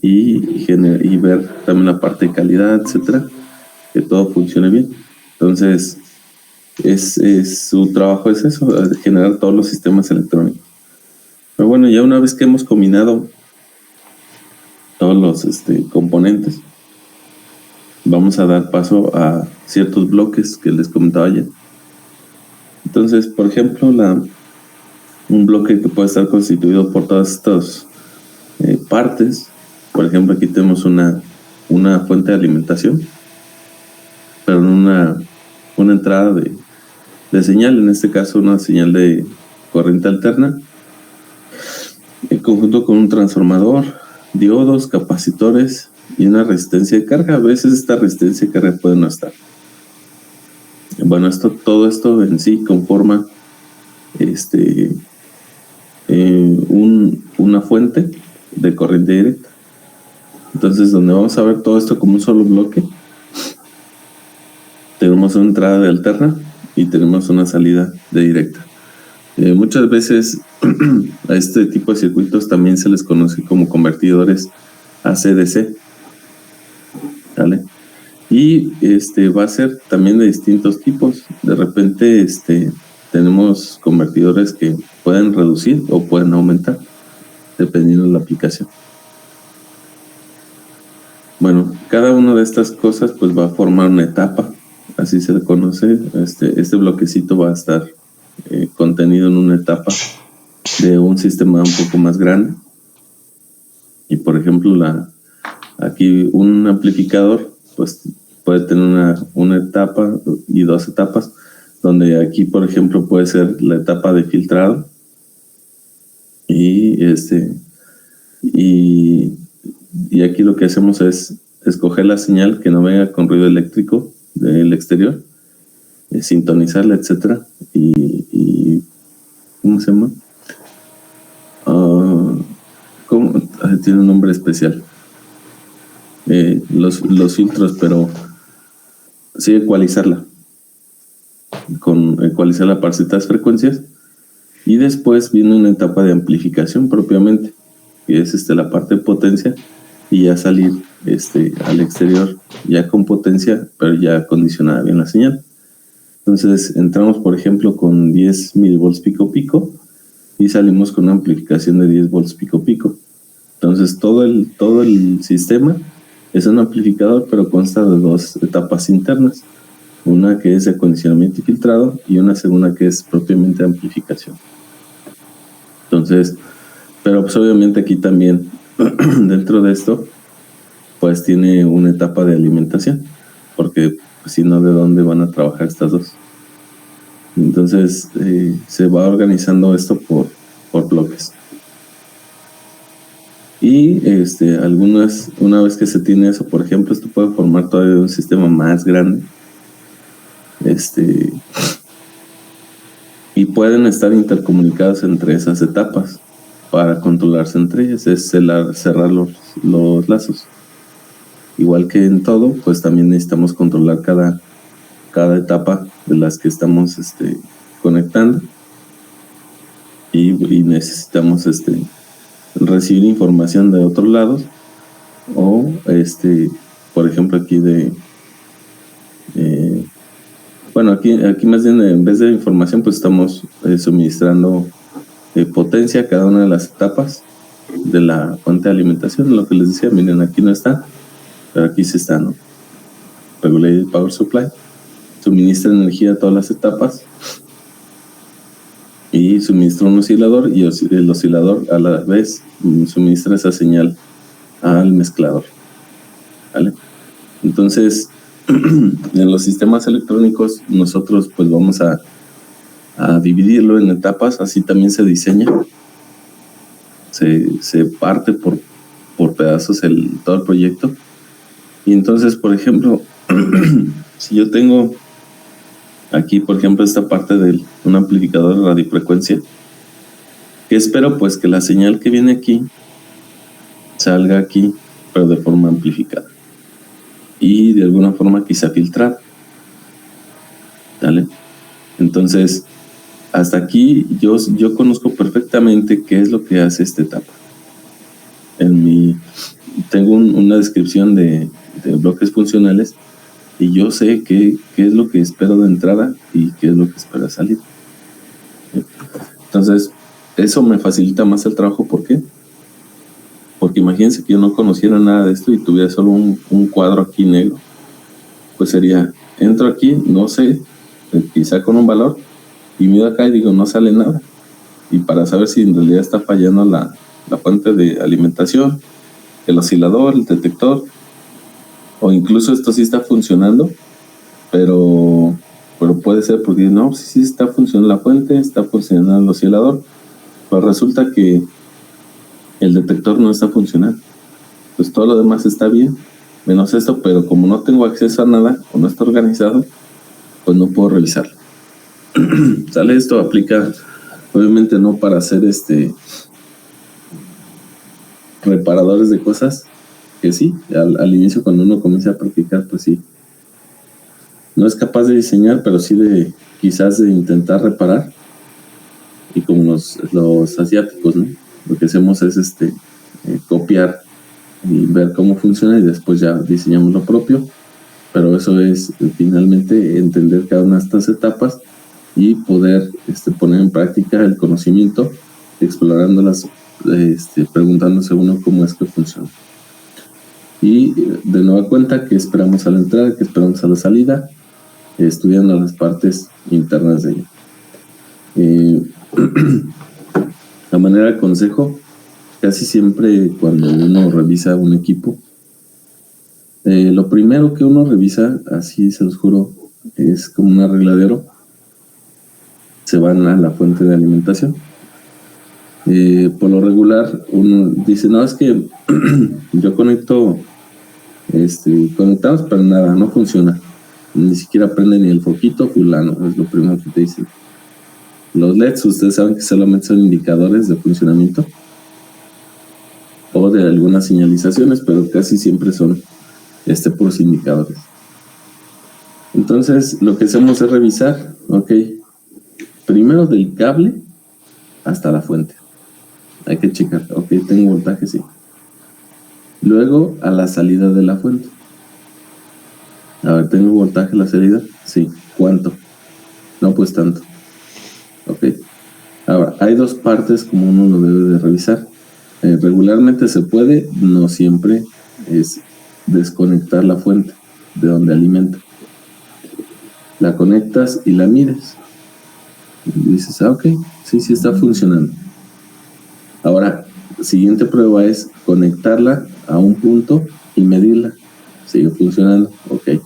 y ver también la parte de calidad, etcétera, que todo funcione bien. Entonces, su trabajo es eso, generar todos los sistemas electrónicos. Pero bueno, ya una vez que hemos combinado todos los componentes, vamos a dar paso a ciertos bloques que les comentaba ya. Entonces, por ejemplo, un bloque que puede estar constituido por todas estas partes. Por ejemplo, aquí tenemos una fuente de alimentación, pero una entrada de señal, en este caso una señal de corriente alterna, en conjunto con un transformador, diodos, capacitores y una resistencia de carga. A veces esta resistencia de carga puede no estar. Bueno, todo esto en sí conforma una fuente de corriente directa. Entonces, donde vamos a ver todo esto como un solo bloque, tenemos una entrada de alterna y tenemos una salida de directa. Muchas veces a este tipo de circuitos también se les conoce como convertidores AC/DC, ¿vale? Y va a ser también de distintos tipos. De repente tenemos convertidores que pueden reducir o pueden aumentar dependiendo de la aplicación. Bueno, cada una de estas cosas pues va a formar una etapa, así se le conoce. Este bloquecito va a estar contenido en una etapa de un sistema un poco más grande. Y por ejemplo, aquí un amplificador pues puede tener una etapa y dos etapas, donde aquí por ejemplo puede ser la etapa de filtrado y aquí lo que hacemos es escoger la señal que no venga con ruido eléctrico del exterior, sintonizarla, etcétera, y ¿cómo se llama? Tiene un nombre especial, los filtros, pero sí ecualizarla para ciertas frecuencias. Y después viene una etapa de amplificación propiamente, que es la parte de potencia, y ya salir al exterior ya con potencia, pero ya acondicionada bien la señal. Entonces entramos por ejemplo con 10 milivolts pico pico y salimos con una amplificación de 10 volts pico pico. Entonces todo el sistema es un amplificador, pero consta de dos etapas internas, una que es de acondicionamiento y filtrado y una segunda que es propiamente de amplificación. Entonces, pero pues obviamente aquí también dentro de esto pues tiene una etapa de alimentación, porque pues, si no, ¿de dónde van a trabajar estas dos? Entonces se va organizando esto por bloques. Y una vez que se tiene eso, por ejemplo, esto puede formar todavía un sistema más grande, y pueden estar intercomunicados entre esas etapas para controlarse entre ellas, es cerrar los lazos. Igual que en todo, pues también necesitamos controlar cada etapa de las que estamos conectando, y necesitamos recibir información de otros lados, o por ejemplo aquí bueno, aquí más bien en vez de información pues estamos suministrando potencia a cada una de las etapas de la fuente de alimentación. Lo que les decía, miren, aquí no está, pero aquí sí está, ¿no? Regulated Power Supply suministra energía a todas las etapas y suministra un oscilador, y el oscilador a la vez suministra esa señal al mezclador, ¿vale? Entonces en los sistemas electrónicos nosotros pues vamos a dividirlo en etapas. Así también se diseña, se parte por pedazos todo el proyecto. Y entonces, por ejemplo, si yo tengo aquí, por ejemplo, esta parte de un amplificador de radiofrecuencia, que espero pues que la señal que viene aquí salga aquí, pero de forma amplificada y de alguna forma quizá filtrada, ¿vale? Entonces, hasta aquí yo conozco perfectamente qué es lo que hace esta etapa. tengo una descripción de bloques funcionales y yo sé qué es lo que espero de entrada y qué es lo que espero de salida. Entonces, eso me facilita más el trabajo. ¿Por qué? Porque imagínense que yo no conociera nada de esto y tuviera solo un cuadro aquí negro. Pues sería, entro aquí, no sé, quizá con un valor, y mido acá y digo, no sale nada. Y para saber si en realidad está fallando la fuente de alimentación, el oscilador, el detector, o incluso esto sí está funcionando, pero puede ser porque no, sí está funcionando la fuente, está funcionando el oscilador, pues resulta que el detector no está funcionando. Pues todo lo demás está bien, menos esto, pero como no tengo acceso a nada o no está organizado, pues no puedo revisarlo. ¿Sale? Esto aplica, obviamente no para hacer reparadores de cosas, que sí, al inicio cuando uno comienza a practicar, pues sí, no es capaz de diseñar, pero sí quizás de intentar reparar. Y como los asiáticos, ¿no? Lo que hacemos es copiar y ver cómo funciona y después ya diseñamos lo propio. Pero eso es finalmente entender cada una de estas etapas y poder poner en práctica el conocimiento, explorándolas, preguntándose uno cómo es que funciona. Y de nueva cuenta, ¿qué esperamos a la entrada? ¿Qué esperamos a la salida? Estudiando las partes internas de ella. A manera de consejo, casi siempre cuando uno revisa un equipo, lo primero que uno revisa, así se los juro, es como un arregladero. Se van a la fuente de alimentación. Por lo regular, uno dice, no, es que yo conectamos, pero nada, no funciona. Ni siquiera prende ni el foquito fulano, es lo primero que te dicen. Los LEDs, ustedes saben que solamente son indicadores de funcionamiento o de algunas señalizaciones, pero casi siempre son puros indicadores. Entonces, lo que hacemos es revisar, ok, primero del cable hasta la fuente. Hay que checar, ok, tengo voltaje, sí. Luego, a la salida de la fuente. A ver, ¿tengo voltaje a la salida? Sí. ¿Cuánto? No, pues tanto. Ok. Ahora, hay dos partes como uno lo debe de revisar. Regularmente se puede, no siempre, es desconectar la fuente de donde alimenta. La conectas y la mides. Y dices, ok, sí está funcionando. Ahora, siguiente prueba es conectarla a un punto y medirla. Sigue funcionando, ok.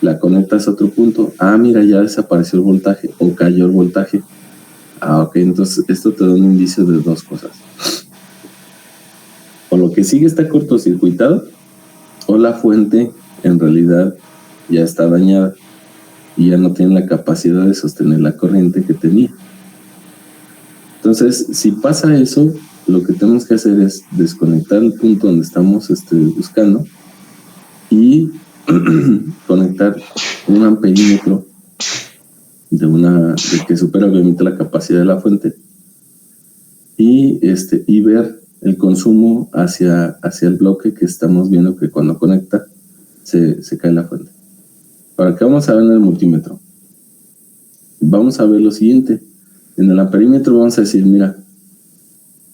La conectas a otro punto. Mira, ya desapareció el voltaje o cayó el voltaje. Ok, entonces esto te da un indicio de dos cosas. O lo que sigue está cortocircuitado, o la fuente en realidad ya está dañada y ya no tiene la capacidad de sostener la corriente que tenía. Entonces, si pasa eso, lo que tenemos que hacer es desconectar el punto donde estamos buscando y conectar un amperímetro de que supera obviamente la capacidad de la fuente y ver el consumo hacia el bloque que estamos viendo que cuando conecta se cae la fuente. Ahora, ¿qué vamos a ver en el multímetro? Vamos a ver lo siguiente. En el amperímetro vamos a decir, mira,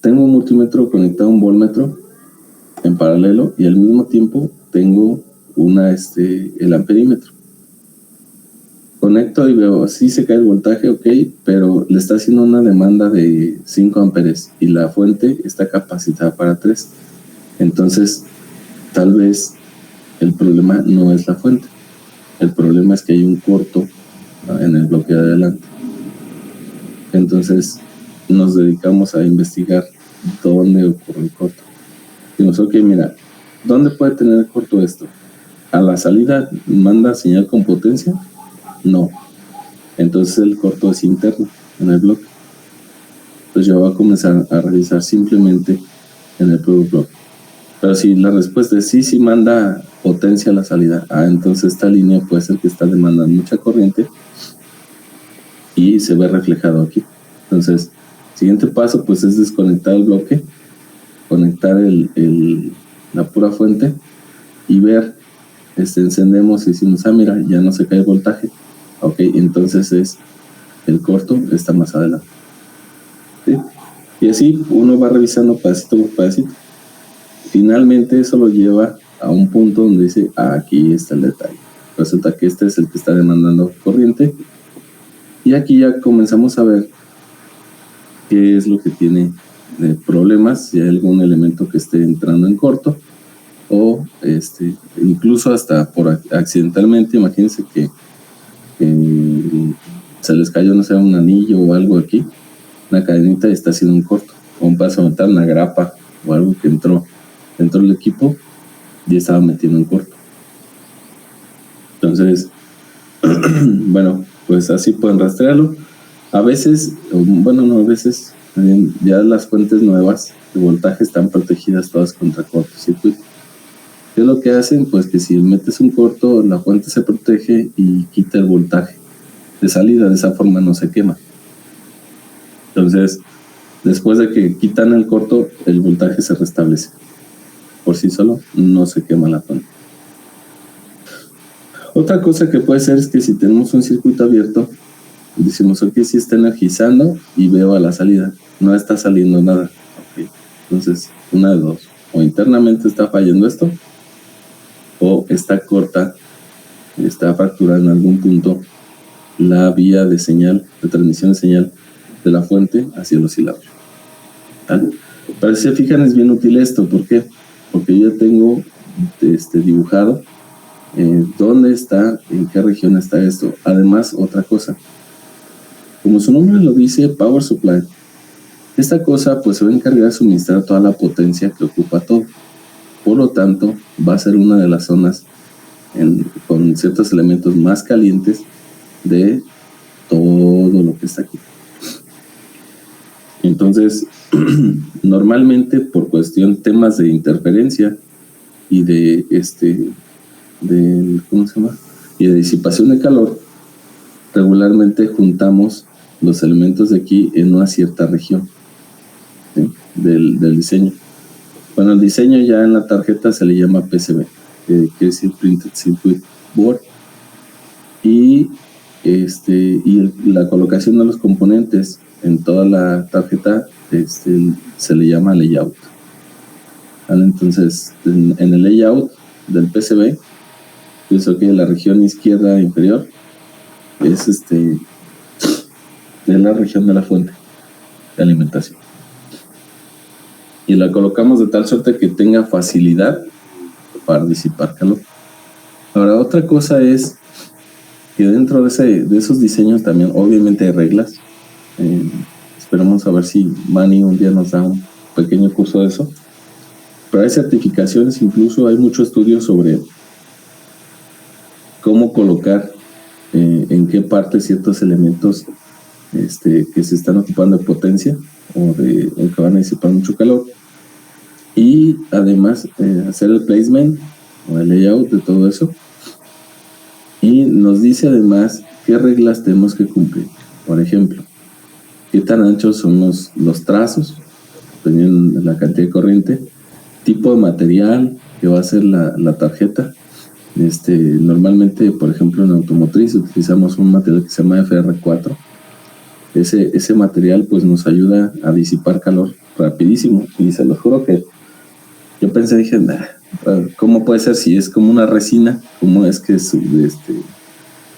tengo un multímetro conectado a un voltmetro en paralelo y al mismo tiempo tengo el amperímetro. Conecto y veo, sí se cae el voltaje, ok, pero le está haciendo una demanda de 5 amperes y la fuente está capacitada para 3. Entonces, tal vez el problema no es la fuente. El problema es que hay un corto en el bloque de adelante. Entonces, nos dedicamos a investigar dónde ocurre el corto. Dijimos, ok, mira, ¿dónde puede tener corto esto? ¿A la salida manda señal con potencia? No. Entonces el corto es interno en el bloque. Pues yo voy a comenzar a revisar simplemente en el puro bloque. Pero si la respuesta es sí manda potencia a la salida, entonces esta línea puede ser que está demandando mucha corriente y se ve reflejado aquí. Entonces, siguiente paso pues es desconectar el bloque, conectar el la pura fuente y ver, encendemos y decimos, mira, ya no se cae el voltaje. Ok, entonces es el corto está más adelante. ¿Sí? Y así uno va revisando pedacito por pedacito. Finalmente eso lo lleva a un punto donde dice, aquí está el detalle. Resulta que este es el que está demandando corriente. Y aquí ya comenzamos a ver qué es lo que tiene de problemas, si hay algún elemento que esté entrando en corto, o incluso hasta por accidentalmente, imagínense que se les cayó, no sé, un anillo o algo aquí, una cadenita y está haciendo un corto, o un paso metal, una grapa o algo que entró dentro del equipo y estaba metiendo en corto. Entonces, bueno, pues así pueden rastrearlo. A veces, bueno, no, a veces ya las fuentes nuevas de voltaje están protegidas todas contra cortocircuito. ¿Qué es lo que hacen? Pues que si metes un corto, la fuente se protege y quita el voltaje de salida, de esa forma no se quema. Entonces, después de que quitan el corto, el voltaje se restablece. Por sí solo, no se quema la fuente. Otra cosa que puede ser es que si tenemos un circuito abierto, decimos, ok, sí está energizando y veo a la salida, no está saliendo nada. Okay. Entonces, una de dos, o internamente está fallando esto, o está corta, está fracturada en algún punto la vía de señal, de transmisión de señal de la fuente hacia el oscilador. ¿Vale? Pero si se fijan, es bien útil esto. ¿Por qué? Porque yo ya tengo dibujado dónde está, en qué región está esto. Además, otra cosa, como su nombre lo dice, Power Supply, esta cosa pues se va a encargar de suministrar toda la potencia que ocupa todo. Por lo tanto, va a ser una de las zonas con ciertos elementos más calientes de todo lo que está aquí. Entonces, normalmente por cuestión temas de interferencia y de ¿cómo se llama? Y de disipación de calor, regularmente juntamos los elementos de aquí en una cierta región, ¿sí? del diseño. Bueno, el diseño ya en la tarjeta se le llama PCB, que quiere decir Printed Circuit Board, y la colocación de los componentes en toda la tarjeta se le llama layout. ¿Vale? Entonces, en el layout del PCB, pienso que la región izquierda inferior es de la región de la fuente de alimentación. Y la colocamos de tal suerte que tenga facilidad para disipar calor. Ahora, otra cosa es que dentro de esos diseños también obviamente hay reglas. Esperamos a ver si Manny un día nos da un pequeño curso de eso. Pero hay certificaciones, incluso hay mucho estudio sobre cómo colocar en qué parte ciertos elementos que se están ocupando de potencia o que van a disipar mucho calor, y además hacer el placement o el layout de todo eso, y nos dice además qué reglas tenemos que cumplir. Por ejemplo, qué tan anchos son los trazos dependiendo de la cantidad de corriente, tipo de material que va a ser la tarjeta. Normalmente, por ejemplo, en automotriz utilizamos un material que se llama FR4. Ese material pues nos ayuda a disipar calor rapidísimo, y se los juro que yo pensé, dije, ¿cómo puede ser si es como una resina? ¿Cómo es que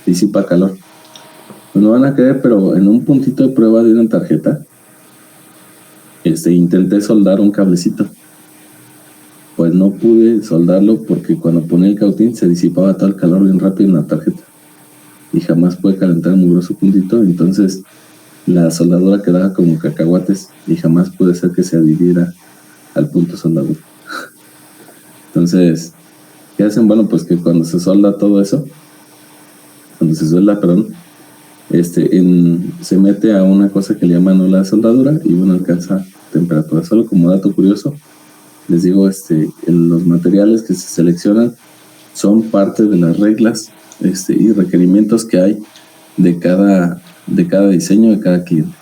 disipa calor? Pues no van a creer, pero en un puntito de prueba de una tarjeta intenté soldar un cablecito. Pues no pude soldarlo porque cuando ponía el cautín se disipaba todo el calor bien rápido en la tarjeta y jamás pude calentar un muy grueso puntito. Entonces la soldadura quedaba como cacahuates y jamás pude hacer que se adhiriera al punto soldadura. Entonces, ¿qué hacen? Bueno, pues que cuando se suelda todo eso, se mete a una cosa que le llaman ola de soldadura y bueno, alcanza temperatura. Solo como dato curioso, les digo, los materiales que se seleccionan son parte de las reglas y requerimientos que hay de cada diseño de cada cliente.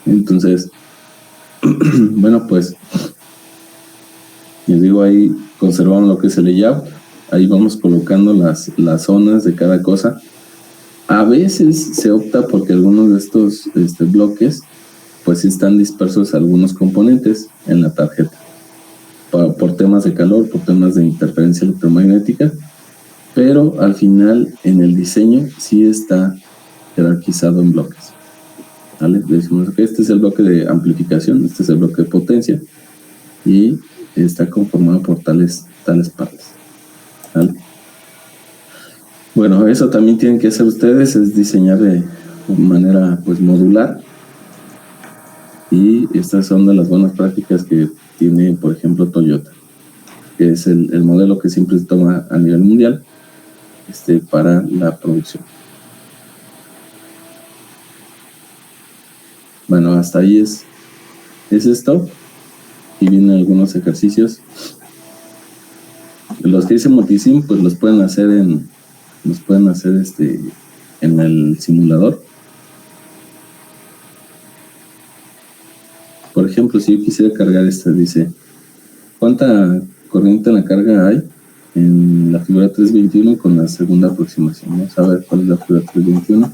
Entonces, bueno, pues Les digo, ahí conservamos lo que es el layout. Ahí vamos colocando las zonas de cada cosa. A veces se opta porque algunos de estos bloques pues están dispersos algunos componentes en la tarjeta por temas de calor, por temas de interferencia electromagnética, pero al final en el diseño sí está jerarquizado en bloques, ¿vale? Decimos que este es el bloque de amplificación, este es el bloque de potencia y está conformado por tales partes, ¿vale? Bueno, eso también tienen que hacer ustedes, es diseñar de manera pues modular, y estas son de las buenas prácticas que tiene, por ejemplo, Toyota, que es el modelo que siempre se toma a nivel mundial para la producción. Bueno, hasta ahí es esto, y vienen algunos ejercicios. Los que dicen multisim pues los pueden hacer en el simulador. Por ejemplo, si yo quisiera cargar dice, ¿cuánta corriente en la carga hay en la figura 321 con la segunda aproximación? Vamos a ver cuál es la figura 321.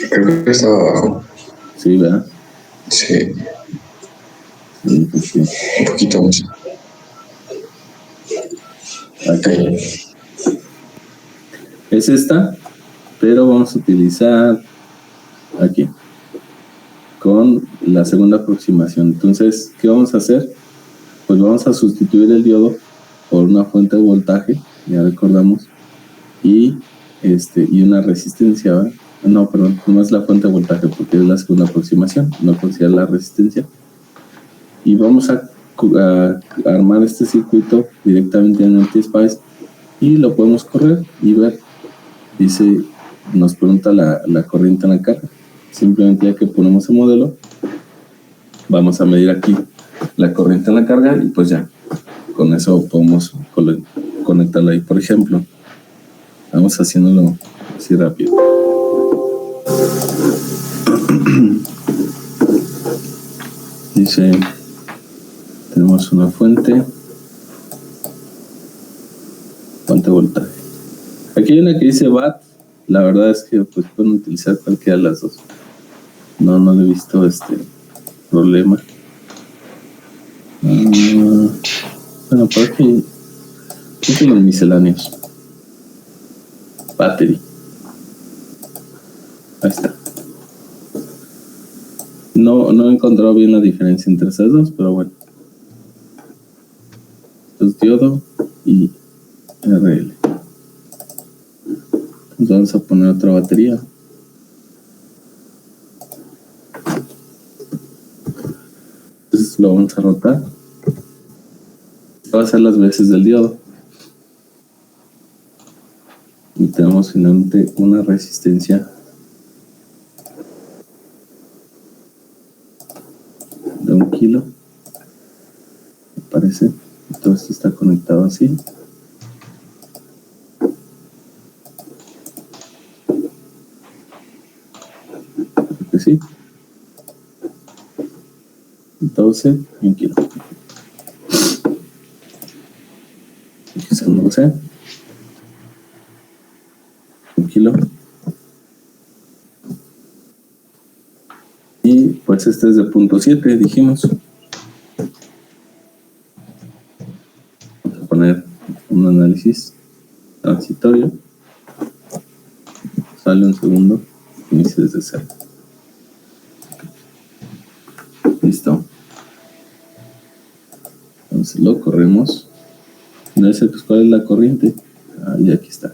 Creo que estaba abajo. Sí, ¿verdad? Sí. Sí, pues sí. Un poquito más. Aquí. Es esta, pero vamos a utilizar aquí con la segunda aproximación. Entonces, ¿qué vamos a hacer? Pues vamos a sustituir el diodo por una fuente de voltaje, ya recordamos, y una resistencia, ¿verdad? No, perdón, no es la fuente de voltaje porque es la segunda aproximación, no considera la resistencia. Y vamos a armar este circuito directamente en el T-Spice y lo podemos correr y ver. Dice, nos pregunta la corriente en la carga. Simplemente ya que ponemos el modelo, vamos a medir aquí la corriente en la carga y pues ya, con eso podemos conectarla ahí. Por ejemplo, vamos haciéndolo así rápido. Dice, tenemos una fuente voltaje. Aquí hay una que dice watt. La verdad es que pues pueden utilizar cualquiera de las dos. No le he visto problema. Bueno, por aquí son los misceláneos. Battery. Ahí está. No he encontrado bien la diferencia entre esas dos, pero bueno. Pues diodo y RL. Entonces vamos a poner otra batería. Entonces lo vamos a rotar. Va a ser las veces del diodo. Y tenemos finalmente una resistencia de 1 kilo. Me parece. Todo esto está conectado así. Creo que sí. 12 y 1 kilo. Quizás no lo sé. 1 kilo. Y pues este es de 0.7, dijimos. Vamos a poner un análisis transitorio. Sale un segundo. Inicia desde cero. Listo. Entonces lo corremos. No sé cuál es la corriente. Y aquí está.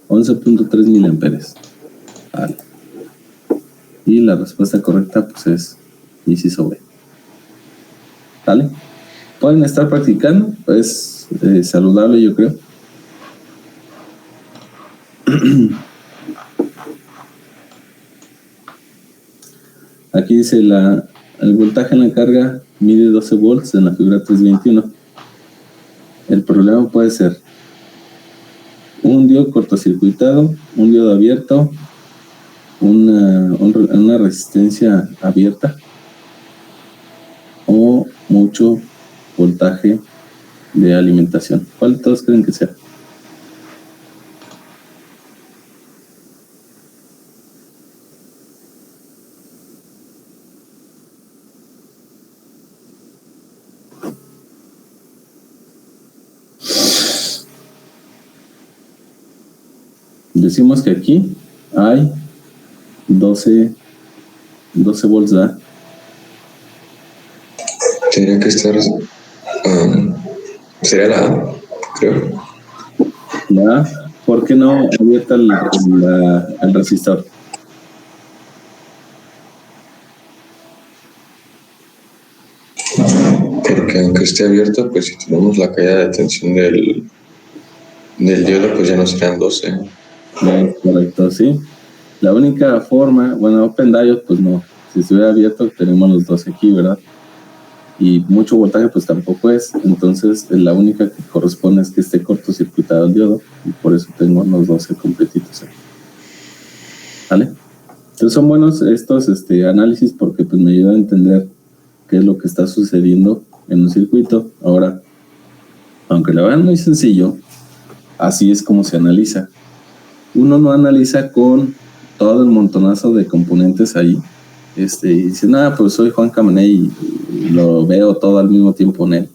11.3 miliamperes. Vale. Y la respuesta correcta pues es inciso B. ¿Vale? Pueden estar practicando. Es saludable, yo creo. Aquí dice el voltaje en la carga mide 12 volts en la figura 321. El problema puede ser un diodo cortocircuitado, un diodo abierto, una resistencia abierta o mucho voltaje de alimentación. ¿Cuál de todos creen que sea? Decimos que aquí hay 12 volts, ¿verdad? Tendría que estar. Sería la A, creo. ¿Ya? ¿Por qué no abierta el resistor? Porque aunque esté abierto, pues si tenemos la caída de tensión del diodo, pues ya no serían 12. Correcto, sí. La única forma, bueno, Open Diode, pues no. Si estuviera abierto, tenemos los 12 aquí, ¿verdad? Y mucho voltaje, pues tampoco es. Entonces, la única que corresponde es que esté cortocircuitado el diodo. Y por eso tengo los 12 completitos aquí. ¿Vale? Entonces, son buenos estos análisis porque pues me ayuda a entender qué es lo que está sucediendo en un circuito. Ahora, aunque lo vean muy sencillo, así es como se analiza. Uno no analiza con todo el montonazo de componentes ahí. Y dice, nada, pues soy Juan Camané y lo veo todo al mismo tiempo en él.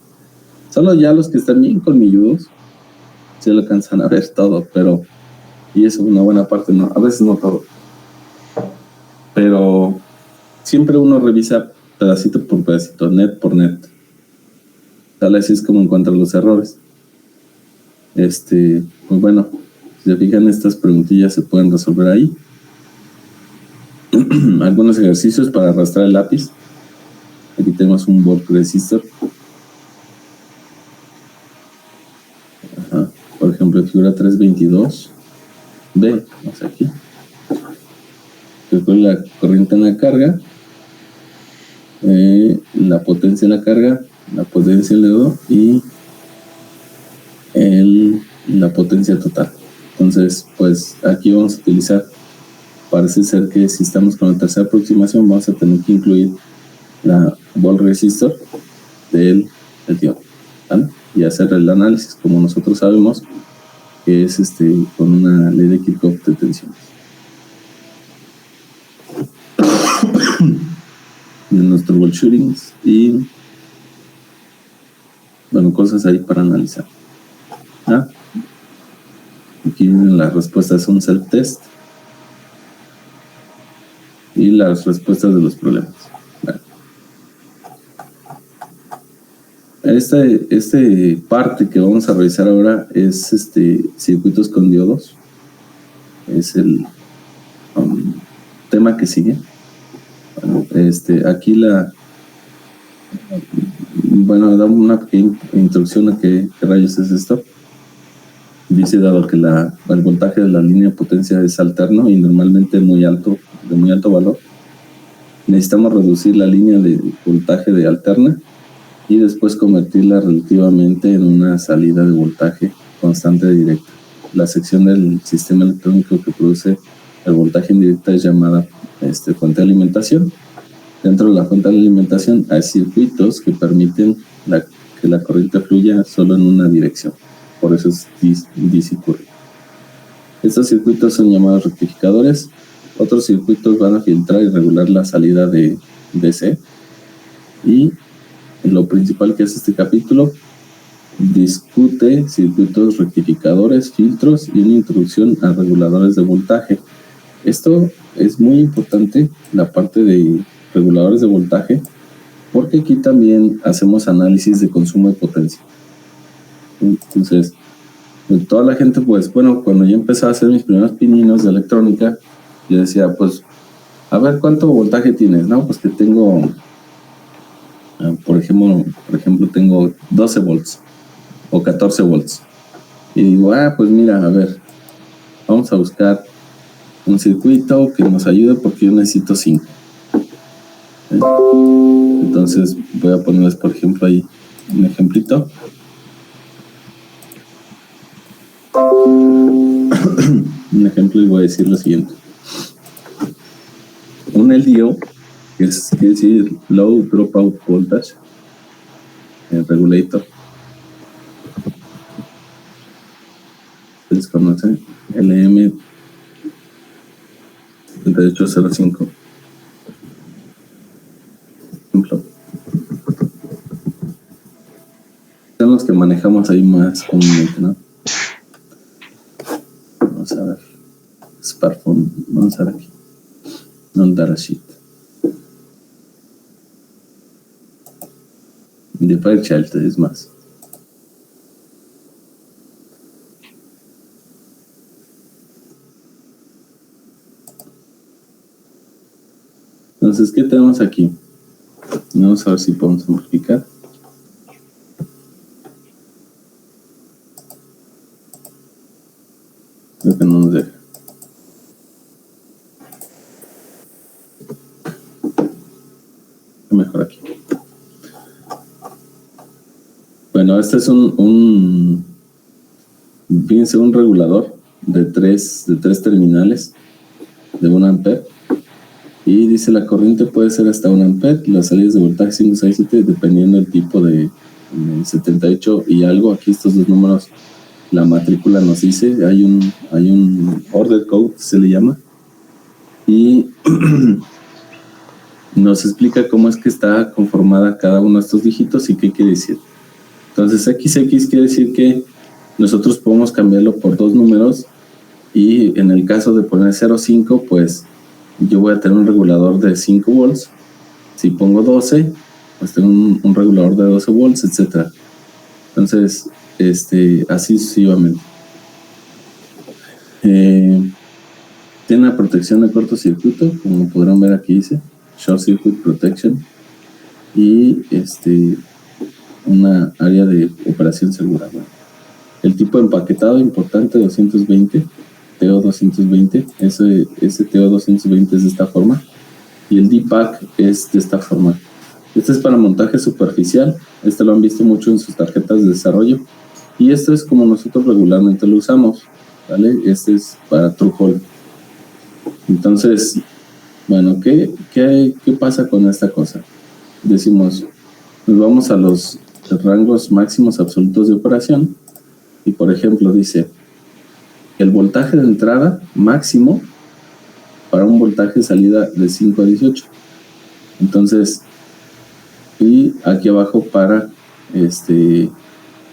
Solo ya los que están bien colmilludos se lo alcanzan a ver todo, pero, y eso una buena parte, no, a veces no todo. Pero siempre uno revisa pedacito por pedacito, net por net. Tal así es como encuentra los errores. Pues bueno, si se fijan, estas preguntillas se pueden resolver ahí. Algunos ejercicios para arrastrar el lápiz. Aquí tenemos un volt resistor. Ajá. Por ejemplo, figura 322. B, vamos aquí. Calcula la corriente en la carga, la potencia en la carga, la potencia en el dedo y la potencia total. Entonces, pues aquí vamos a utilizar, parece ser que si estamos con la tercera aproximación, vamos a tener que incluir la volt resistor del diodo, ¿vale? Y hacer el análisis como nosotros sabemos que es con una ley de Kirchhoff de tensiones. De nuestros troubleshootings y bueno, cosas ahí para analizar. ¿Ah? Aquí vienen las respuestas, un self-test y las respuestas de los problemas. Vale. Este parte que vamos a revisar ahora es circuitos con diodos. Es el tema que sigue. Bueno, aquí bueno, damos una pequeña introducción a qué rayos es esto. Dice, dado que el voltaje de la línea de potencia es alterno y normalmente de muy alto valor, necesitamos reducir la línea de voltaje de alterna y después convertirla relativamente en una salida de voltaje constante directa. La sección del sistema electrónico que produce el voltaje indirecta es llamada fuente de alimentación. Dentro de la fuente de alimentación hay circuitos que permiten que la corriente fluya solo en una dirección. Por eso es DC current. Estos circuitos son llamados rectificadores. Otros circuitos van a filtrar y regular la salida de DC. Y lo principal que hace este capítulo discute circuitos rectificadores, filtros y una introducción a reguladores de voltaje. Esto es muy importante, la parte de reguladores de voltaje, porque aquí también hacemos análisis de consumo de potencia. Entonces, toda la gente, pues, bueno, cuando yo empecé a hacer mis primeros pininos de electrónica, yo decía, pues, a ver, ¿cuánto voltaje tienes? No, pues que tengo, por ejemplo, tengo 12 volts o 14 volts. Y digo, pues mira, a ver, vamos a buscar un circuito que nos ayude porque yo necesito 5. Entonces voy a ponerles, por ejemplo, ahí un ejemplito. un ejemplo y voy a decir lo siguiente. Un LDO, que quiere decir Low Dropout Voltage Regulator. ¿Ustedes conocen? LM7805. Ejemplo. Son los que manejamos ahí más comúnmente, ¿no? Vamos a ver. Smartphone. Vamos a ver aquí. No el datasheet. De Fairchild es más. Entonces, ¿qué tenemos aquí? Vamos a ver si podemos amplificar. Creo que no nos deja. Mejor aquí. Bueno, este es fíjense, un regulador de tres terminales de 1 ampere. Y dice la corriente puede ser hasta 1 ampere, las salidas de voltaje 5, 6, 7, dependiendo del tipo de 78 y algo. Aquí estos dos números, la matrícula nos dice, hay un order code, se le llama, y nos explica cómo es que está conformada cada uno de estos dígitos y qué quiere decir. Entonces XX quiere decir que nosotros podemos cambiarlo por dos números, y en el caso de poner 0,5, pues yo voy a tener un regulador de 5 volts. Si pongo 12, pues tengo un regulador de 12 volts, etc. Entonces, así sucesivamente. Tiene una protección de cortocircuito, como podrán ver aquí dice, Short Circuit Protection, y una área de operación segura. Bueno, el tipo de empaquetado importante 220, TO220, ese TO220 es de esta forma, y el D-Pack es de esta forma. Este es para montaje superficial, lo han visto mucho en sus tarjetas de desarrollo, y esto es como nosotros regularmente lo usamos, ¿vale? Este es para True Hole. Entonces, bueno, ¿qué pasa con esta cosa? Decimos, nos vamos a los rangos máximos absolutos de operación, y por ejemplo dice, el voltaje de entrada máximo para un voltaje de salida de 5 a 18. Entonces, y aquí abajo para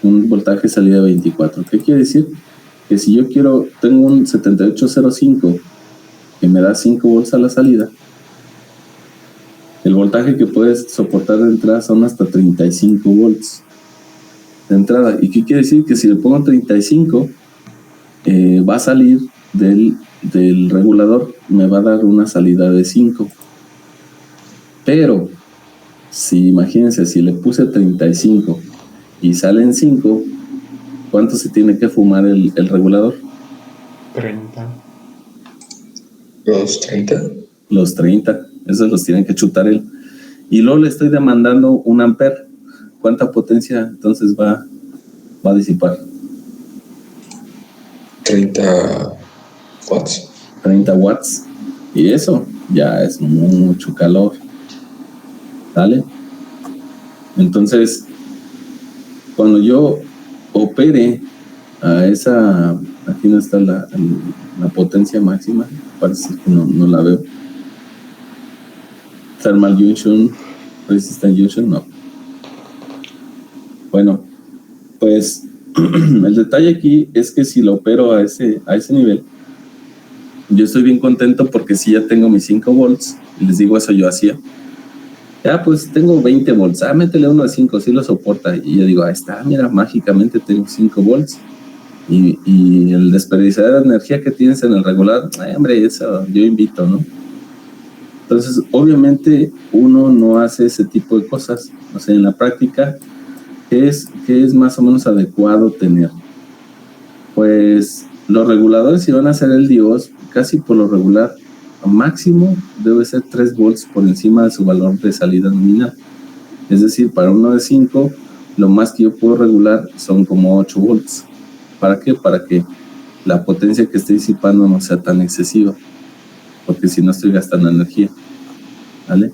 un voltaje de salida de 24. ¿Qué quiere decir? Que si yo tengo un 7805 que me da 5 volts a la salida, el voltaje que puedes soportar de entrada son hasta 35 volts de entrada. ¿Y qué quiere decir? Que si le pongo 35, va a salir del regulador, me va a dar una salida de 5. Pero, imagínense, si le puse 35 y salen 5, ¿cuánto se tiene que fumar el regulador? 30. ¿Los 30? Los 30, esos los tienen que chutar él. Y luego le estoy demandando 1 ampere. ¿Cuánta potencia entonces va a disipar? 30 watts. 30 watts. Y eso ya es mucho calor. ¿Sale? Entonces, cuando yo opere a esa, aquí no está la potencia máxima, parece que no la veo. Thermal junction, resistant junction, no. Bueno, pues el detalle aquí es que si lo opero a ese nivel, yo estoy bien contento porque si ya tengo mis 5 volts, y les digo eso yo hacía, ya pues tengo 20 volts, métele uno de 5, sí lo soporta, y yo digo, ahí está, mira, mágicamente tengo 5 volts, y el desperdiciar de energía que tienes en el regular, hombre, eso yo invito, ¿no? Entonces, obviamente, uno no hace ese tipo de cosas, o sea, en la práctica, ¿qué es más o menos adecuado tener? Pues los reguladores, si van a hacer LDOs, casi por lo regular, máximo debe ser 3 volts por encima de su valor de salida nominal. Es decir, para uno de 5, lo más que yo puedo regular son como 8 volts. ¿Para qué? Para que la potencia que esté disipando no sea tan excesiva, porque si no estoy gastando energía, ¿vale?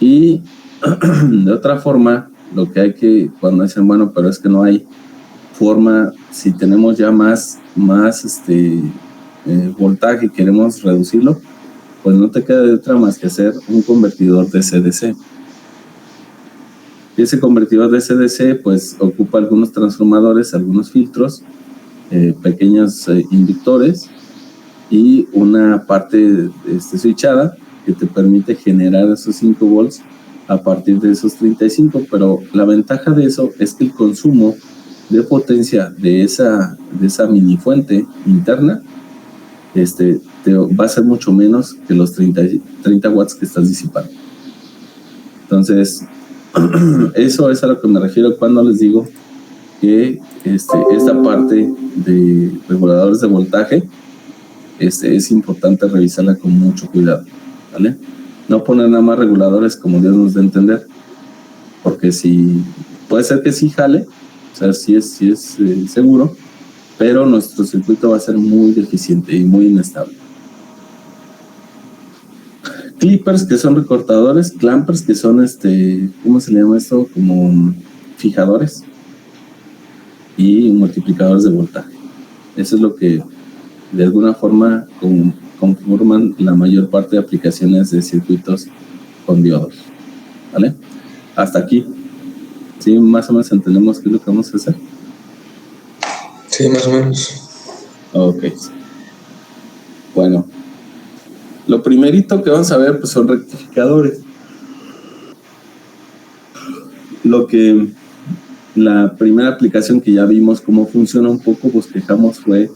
Y de otra forma, lo que hay que, cuando dicen, bueno, pero es que no hay forma, si tenemos ya más voltaje y queremos reducirlo, pues no te queda de otra más que hacer un convertidor DC-DC. Ese convertidor DC-DC pues ocupa algunos transformadores, algunos filtros, pequeños inductores y una parte switchada que te permite generar esos 5 volts a partir de esos 35, pero la ventaja de eso es que el consumo de potencia de esa mini fuente interna va a ser mucho menos que los 30 watts que estás disipando. Entonces, eso es a lo que me refiero cuando les digo que esta parte de reguladores de voltaje es importante revisarla con mucho cuidado, ¿vale? No poner nada más reguladores como Dios nos dé a entender, porque si puede ser que sí jale, o sea, sí es seguro, pero nuestro circuito va a ser muy deficiente y muy inestable. Clippers, que son recortadores, clampers, que son ¿cómo se le llama esto? Como fijadores, y multiplicadores de voltaje. Eso es lo que de alguna forma conforman la mayor parte de aplicaciones de circuitos con diodos, ¿vale? Hasta aquí, ¿sí? Más o menos entendemos qué es lo que vamos a hacer. Sí, más o menos. Ok. Bueno, lo primerito que vamos a ver pues son rectificadores. La primera aplicación que ya vimos cómo funciona un poco, bosquejamos, fue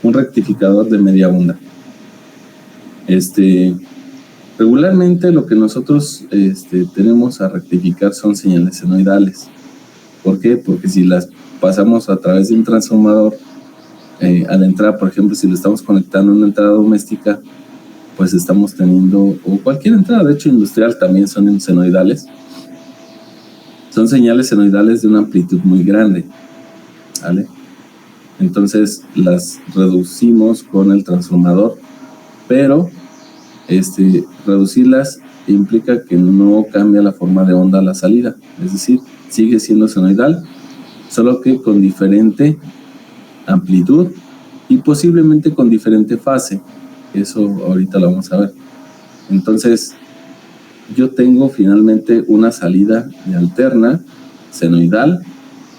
un rectificador de media onda. Regularmente lo que nosotros tenemos a rectificar son señales senoidales. ¿Por qué? Porque si las pasamos a través de un transformador a la entrada, por ejemplo, si lo estamos conectando a una entrada doméstica, pues estamos teniendo, o cualquier entrada, de hecho industrial también son senoidales. Son señales senoidales de una amplitud muy grande, ¿vale? Entonces las reducimos con el transformador, pero reducirlas implica que no cambia la forma de onda a la salida, es decir, sigue siendo senoidal, solo que con diferente amplitud y posiblemente con diferente fase. Eso ahorita lo vamos a ver. Entonces, yo tengo finalmente una salida de alterna senoidal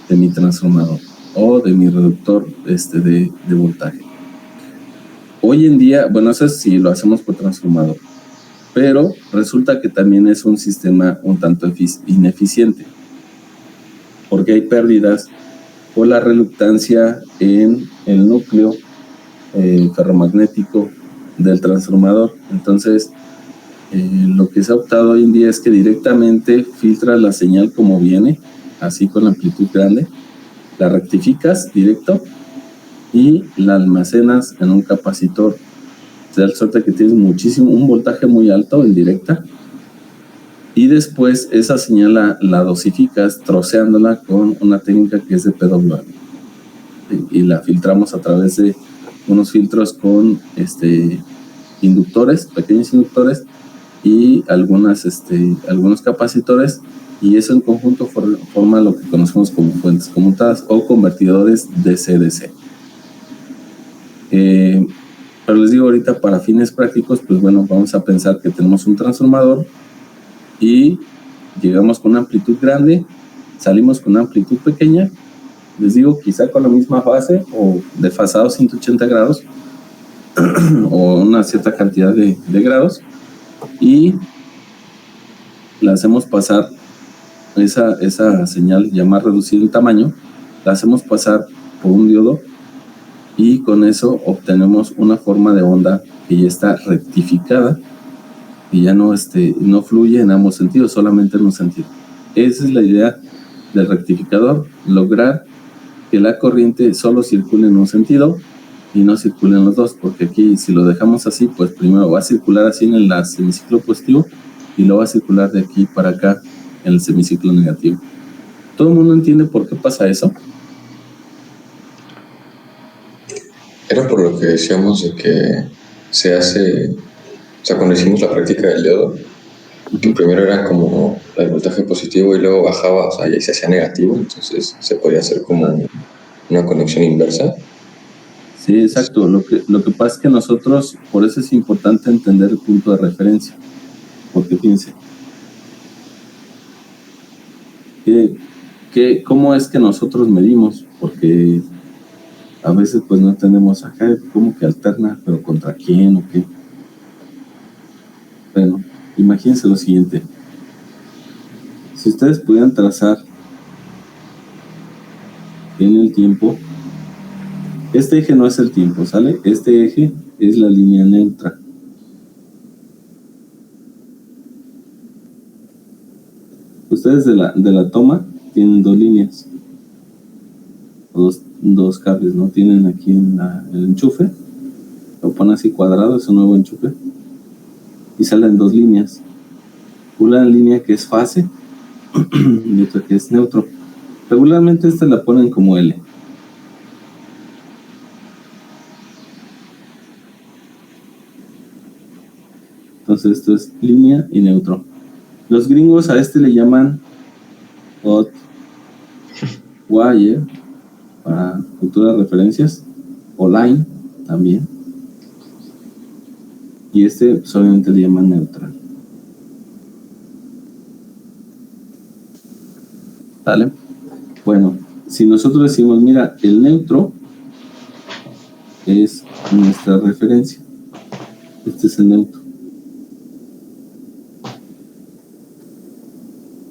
de mi transformador o de mi reductor de voltaje. Hoy en día, bueno, eso es si lo hacemos por transformador, pero resulta que también es un sistema un tanto ineficiente, porque hay pérdidas por la reluctancia en el núcleo ferromagnético del transformador. Entonces, lo que se ha optado hoy en día es que directamente filtras la señal como viene, así con amplitud grande, la rectificas directo y la almacenas en un capacitor. Te da la suerte que tienes un voltaje muy alto en directa, y después esa señal la dosificas troceándola con una técnica que es de PWM y la filtramos a través de unos filtros con inductores, pequeños inductores y algunos capacitores, y eso en conjunto forma lo que conocemos como fuentes conmutadas o convertidores DC-DC. Pero les digo ahorita, para fines prácticos, pues bueno, vamos a pensar que tenemos un transformador y llegamos con una amplitud grande, salimos con una amplitud pequeña, les digo, quizá con la misma fase o desfasado 180 grados o una cierta cantidad de grados, y la hacemos pasar esa señal ya más reducida en tamaño, la hacemos pasar por un diodo, y con eso obtenemos una forma de onda que ya está rectificada y ya no fluye en ambos sentidos, solamente en un sentido. Esa es la idea del rectificador, lograr que la corriente solo circule en un sentido y no circule en los dos, porque aquí si lo dejamos así, pues primero va a circular así en el semiciclo positivo y luego va a circular de aquí para acá en el semiciclo negativo. ¿Todo el mundo entiende por qué pasa eso? Era por lo que decíamos de que se hace, o sea, cuando hicimos la práctica del diodo, que primero era como el voltaje positivo y luego bajaba, o sea, y se hacía negativo, entonces se podía hacer como una conexión inversa. Sí, exacto. Lo que pasa es que nosotros, por eso es importante entender el punto de referencia. Porque fíjense, ¿cómo es que nosotros medimos? Porque a veces pues no entendemos acá cómo que alterna, pero ¿contra quién o qué? Bueno, imagínense lo siguiente. Si ustedes pudieran trazar en el tiempo, este eje no es el tiempo, ¿sale? Este eje es la línea neutra. Ustedes de la toma tienen dos líneas, o dos cables, ¿no? Tienen aquí el enchufe, lo ponen así cuadrado, es un nuevo enchufe, y salen dos líneas. Una línea que es fase y otra que es neutro. Regularmente esta la ponen como L. Entonces esto es línea y neutro. Los gringos a este le llaman hot wire para futuras referencias, o line también. Y este pues, obviamente le llaman neutral. ¿Vale? Bueno, si nosotros decimos, mira, el neutro es nuestra referencia. Este es el neutro.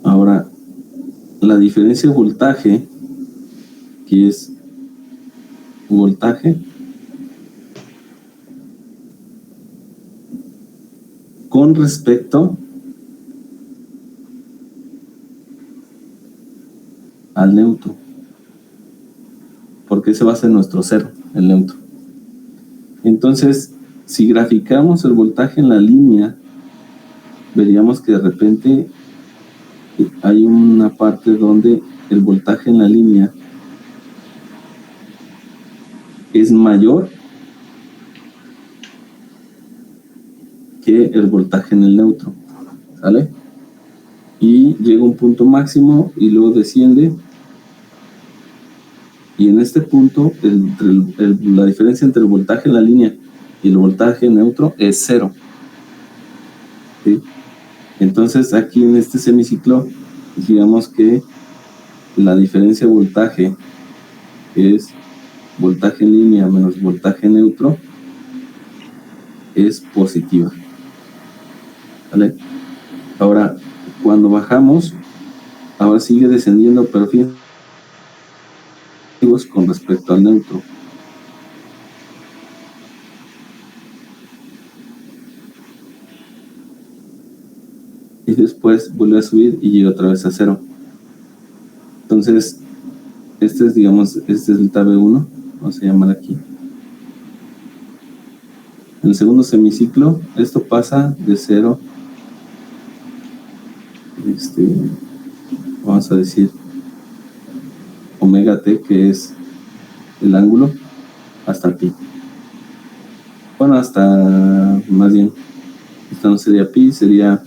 Ahora, la diferencia de voltaje, que es voltaje con respecto al neutro, porque ese va a ser nuestro cero, el neutro. Entonces, si graficamos el voltaje en la línea, veríamos que de repente hay una parte donde el voltaje en la línea es mayor que el voltaje en el neutro, ¿sale? Y llega a un punto máximo y luego desciende, y en este punto la diferencia entre el voltaje en la línea y el voltaje neutro es cero, ¿sí? Entonces aquí en este semiciclo digamos que la diferencia de voltaje es voltaje en línea menos voltaje neutro es positiva, ¿vale? Ahora cuando bajamos, ahora sigue descendiendo, pero fíjense con respecto al neutro. Y después vuelve a subir y llega otra vez a cero. Entonces, este es, digamos, este es el TAB1, vamos a llamar aquí. En el segundo semiciclo, esto pasa de 0, vamos a decir, omega t, que es el ángulo, hasta pi. Bueno, hasta, más bien, esta no sería pi, sería,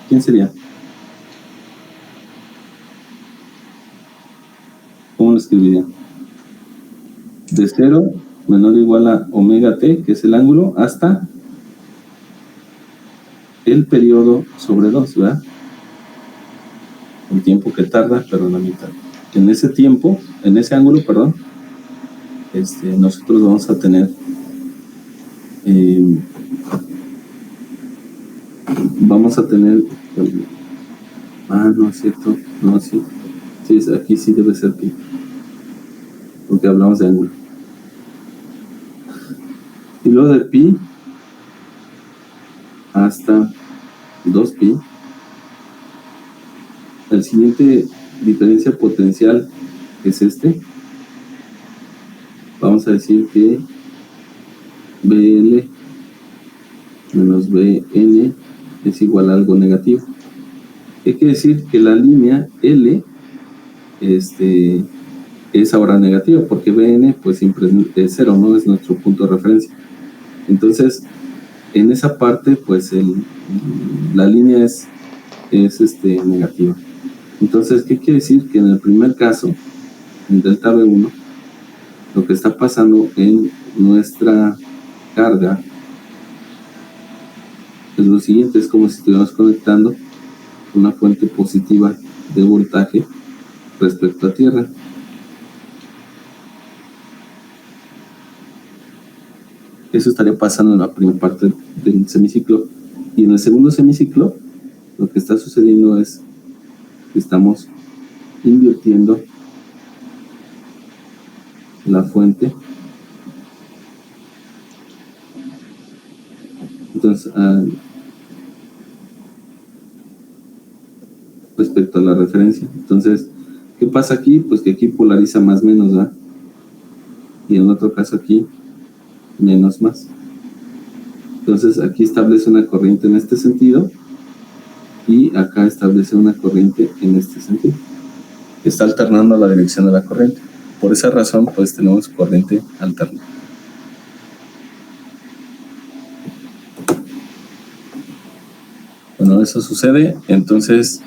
¿quién sería? ¿Cómo lo escribiría? De 0 menor o igual a omega t, que es el ángulo, hasta el periodo sobre 2, ¿verdad? El tiempo que tarda, pero la mitad. En ese tiempo, en ese ángulo, perdón, nosotros vamos a tener no es cierto, no, sí, aquí sí debe ser pi, porque hablamos de ángulo. Y luego de pi hasta 2pi, el siguiente diferencia potencial es vamos a decir que BL menos BN es igual a algo negativo. ¿Qué quiere decir? Que la línea L es es ahora negativa, porque Bn pues siempre es 0, ¿no? Es nuestro punto de referencia. Entonces, en esa parte, pues la línea es negativa. Entonces, ¿qué quiere decir? Que en el primer caso, en delta B1, lo que está pasando en nuestra carga es lo siguiente: es como si estuviéramos conectando una fuente positiva de voltaje respecto a tierra. Eso estaría pasando en la primera parte del semiciclo. Y en el segundo semiciclo, lo que está sucediendo es que estamos invirtiendo la fuente. Entonces, respecto a la referencia. Entonces, ¿qué pasa aquí? Pues que aquí polariza más menos, ¿verdad? Y en otro caso aquí, menos más. Entonces, aquí establece una corriente en este sentido y acá establece una corriente en este sentido. Está alternando la dirección de la corriente. Por esa razón, pues tenemos corriente alterna. Bueno, eso sucede. Entonces,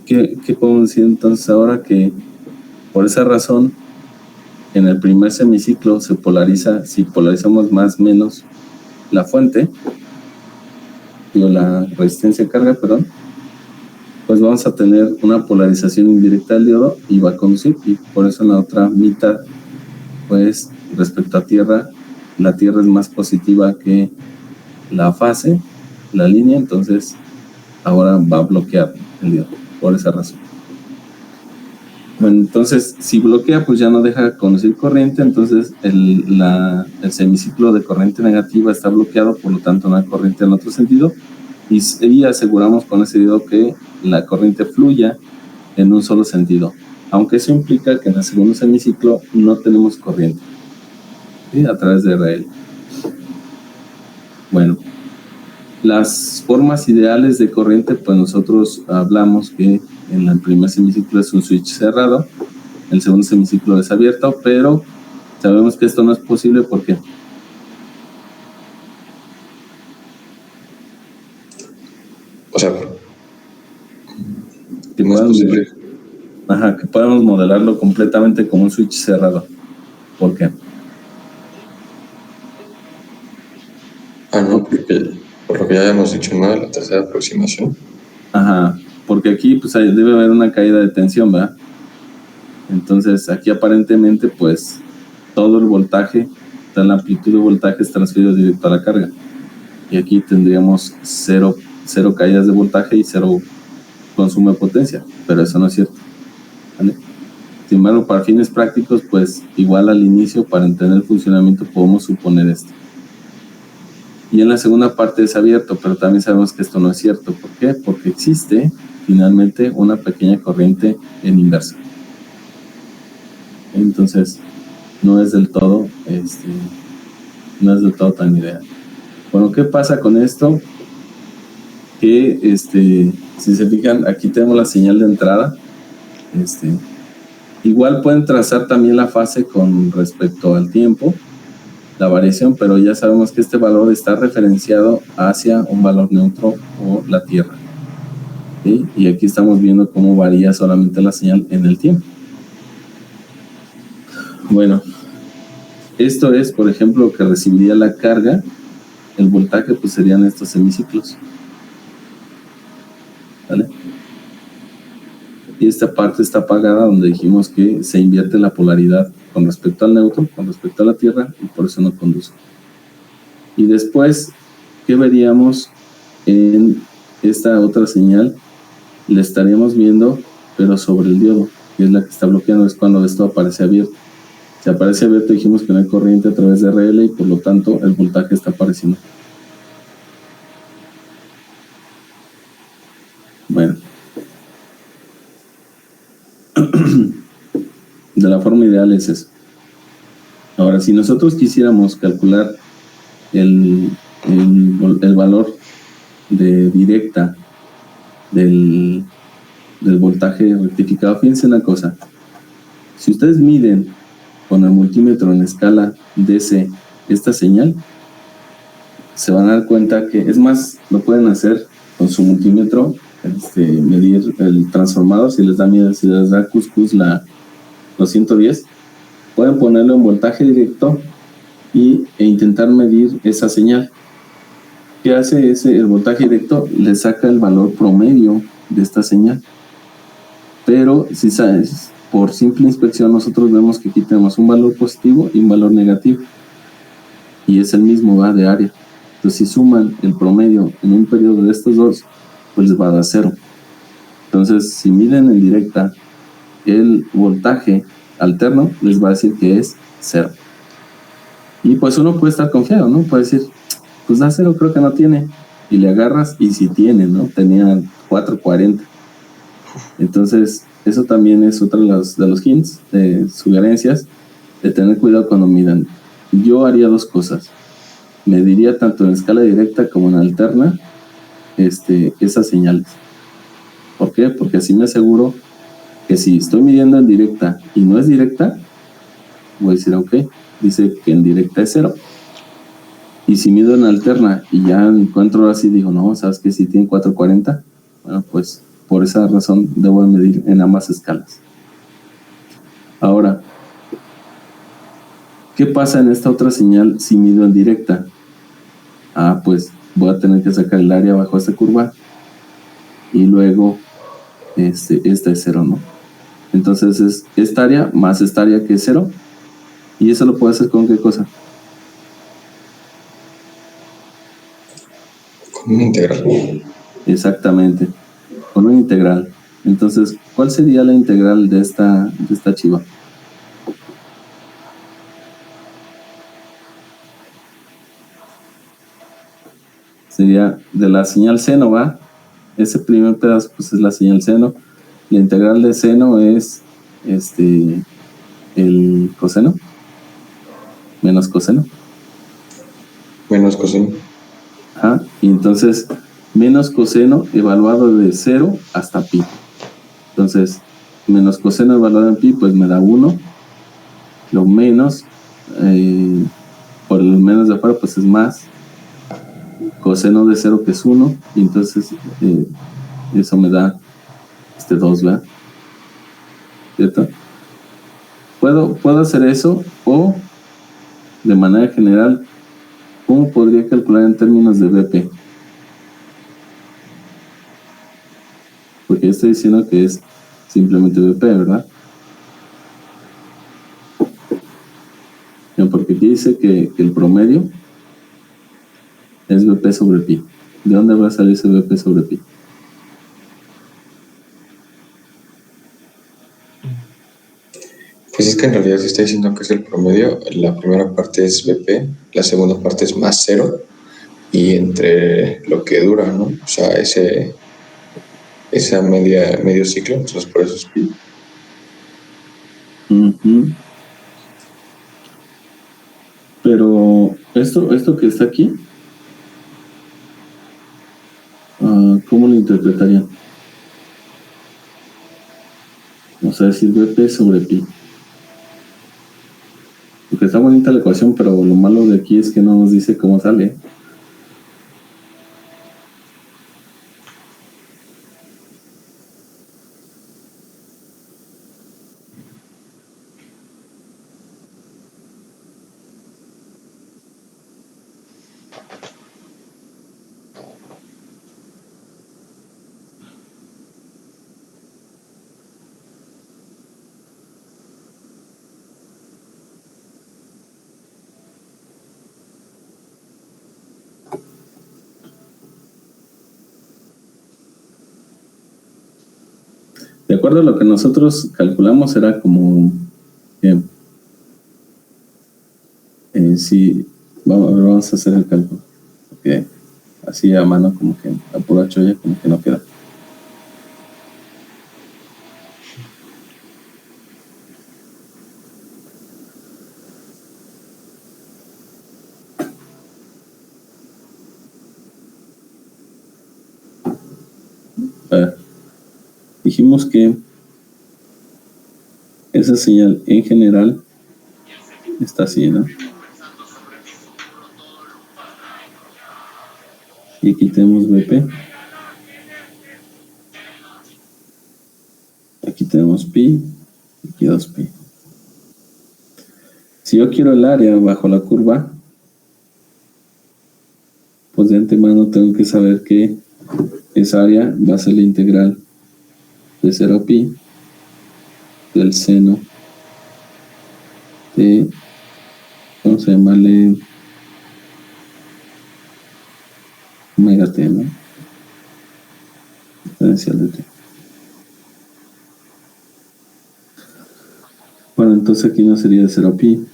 ¿qué podemos decir entonces ahora? Que por esa razón, en el primer semiciclo se polariza, si polarizamos más menos la fuente, la resistencia a carga, perdón, pues vamos a tener una polarización indirecta del diodo y va a conducir, y por eso en la otra mitad, pues respecto a tierra, la tierra es más positiva que la fase, la línea, entonces ahora va a bloquear el diodo, por esa razón. Bueno, entonces si bloquea, pues ya no deja conducir corriente, entonces el semiciclo de corriente negativa está bloqueado, por lo tanto no hay corriente en otro sentido, y aseguramos con ese diodo que la corriente fluya en un solo sentido, aunque eso implica que en el segundo semiciclo no tenemos corriente, ¿sí? A través de RL. Bueno, las formas ideales de corriente, pues nosotros hablamos que en el primer semiciclo es un switch cerrado, el segundo semiciclo es abierto, pero sabemos que esto no es posible. ¿Por qué? O sea, que no es posible. Que podamos modelarlo completamente como un switch cerrado. ¿Por qué? No, porque por lo que ya habíamos dicho, ¿no? La tercera aproximación. Porque aquí pues debe haber una caída de tensión, ¿verdad? Entonces aquí aparentemente pues todo el voltaje, toda la amplitud de voltaje es transferido directo a la carga. Y aquí tendríamos cero caídas de voltaje y cero consumo de potencia, pero eso no es cierto, ¿vale? Sin embargo, para fines prácticos, pues igual al inicio, para entender el funcionamiento, podemos suponer esto. Y en la segunda parte es abierto, pero también sabemos que esto no es cierto. ¿Por qué? Porque existe finalmente una pequeña corriente en inversa. Entonces, no es del todo tan ideal. Bueno, ¿qué pasa con esto? Que si se fijan, aquí tenemos la señal de entrada. Igual pueden trazar también la fase con respecto al tiempo, la variación, pero ya sabemos que este valor está referenciado hacia un valor neutro o la Tierra, ¿sí? Y aquí estamos viendo cómo varía solamente la señal en el tiempo. Bueno, esto es, por ejemplo, lo que recibiría la carga. El voltaje pues serían estos semiciclos, ¿vale? Y esta parte está apagada, donde dijimos que se invierte la polaridad con respecto al neutro, con respecto a la Tierra, y por eso no conduce. Y después, ¿qué veríamos en esta otra señal? Le estaríamos viendo, pero sobre el diodo, que es la que está bloqueando, es cuando esto aparece abierto. Si aparece abierto, dijimos que no hay corriente a través de RL y por lo tanto el voltaje está apareciendo. Bueno. De la forma ideal es eso. Ahora, si nosotros quisiéramos calcular el valor de directa del voltaje rectificado, fíjense una cosa. Si ustedes miden con el multímetro en escala DC esta señal, se van a dar cuenta que, es más, lo pueden hacer con su multímetro, medir el transformador. Si les da miedo, si les da cuscús los 110, pueden ponerlo en voltaje directo e intentar medir esa señal. ¿Qué hace el voltaje directo? Le saca el valor promedio de esta señal. Pero si sabes, por simple inspección nosotros vemos que aquí tenemos un valor positivo y un valor negativo, y es el mismo, va de área. Entonces si suman el promedio en un periodo de estos dos, pues les va a dar 0. Entonces si miden en directa el voltaje alterno, les va a decir que es 0. Y pues uno puede estar confiado, ¿no? Puede decir, pues da 0, creo que no tiene. Y le agarras y sí tiene, ¿no? Tenía 440. Entonces eso también es otro de los hints, de sugerencias, de tener cuidado cuando midan. Yo haría dos cosas. Mediría tanto en escala directa como en alterna esas señales. ¿Por qué? Porque así me aseguro que si estoy midiendo en directa y no es directa, voy a decir, ok, dice que en directa es 0. Y si mido en alterna y ya encuentro así, digo, no, ¿sabes que si tiene 440? Bueno, pues por esa razón debo medir en ambas escalas. Ahora, ¿qué pasa en esta otra señal si mido en directa? Pues voy a tener que sacar el área bajo esta curva y luego esta es 0, ¿no? Entonces es esta área más esta área que es 0, y eso lo puedo hacer con ¿qué cosa? Con una integral. Exactamente, con una integral. Entonces, ¿cuál sería la integral de esta chiva? Sería de la señal seno, ¿va? Ese primer pedazo pues es la señal seno. La integral de seno es el coseno menos coseno. Menos coseno. Y entonces menos coseno evaluado de 0 hasta pi. Entonces menos coseno evaluado en pi pues me da 1. Lo menos por el menos de afuera pues es más. Coseno de 0 que es 1, y entonces eso me da 2, ¿verdad? ¿Cierto? Puedo hacer eso, o de manera general, ¿cómo podría calcular en términos de BP? Porque yo estoy diciendo que es simplemente BP, ¿verdad? No, porque aquí dice que el promedio es BP sobre pi. ¿De dónde va a salir ese BP sobre pi? Pues es que en realidad se está diciendo que es el promedio. La primera parte es BP, la segunda parte es más 0, y entre lo que dura, ¿no? O sea, esa medio ciclo, entonces por eso es pi. Pero esto que está aquí, ¿cómo lo interpretarían? O sea, decir BP sobre pi. Porque está bonita la ecuación, pero lo malo de aquí es que no nos dice cómo sale. De acuerdo a lo que nosotros calculamos, era como si vamos a hacer el cálculo, porque así a mano como que a pura cholla como que no queda. Dijimos que esa señal en general está así, ¿no? Y aquí tenemos BP. Aquí tenemos pi. Aquí 2pi. Si yo quiero el área bajo la curva, pues de antemano tengo que saber que esa área va a ser la integral de 0 pi del seno de, vamos a llamarle omega t, ¿no? Exponencial de t. Bueno, entonces aquí no sería de 0 pi.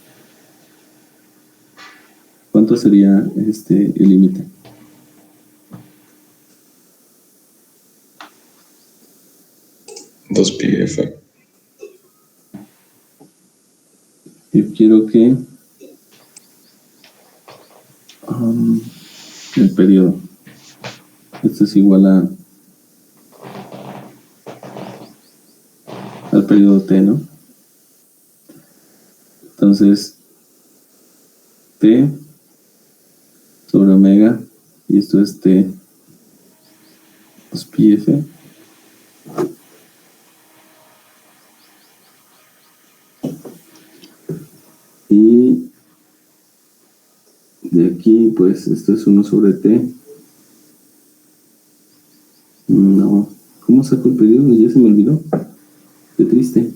¿Cuánto sería el límite? Dos pi f. Yo quiero que el periodo, esto es igual al periodo t, ¿no? Entonces, t sobre omega, y esto es t 2 pi f. Y de aquí, pues, esto es 1 sobre t. No, ¿cómo saco el periodo? Ya se me olvidó. Qué triste.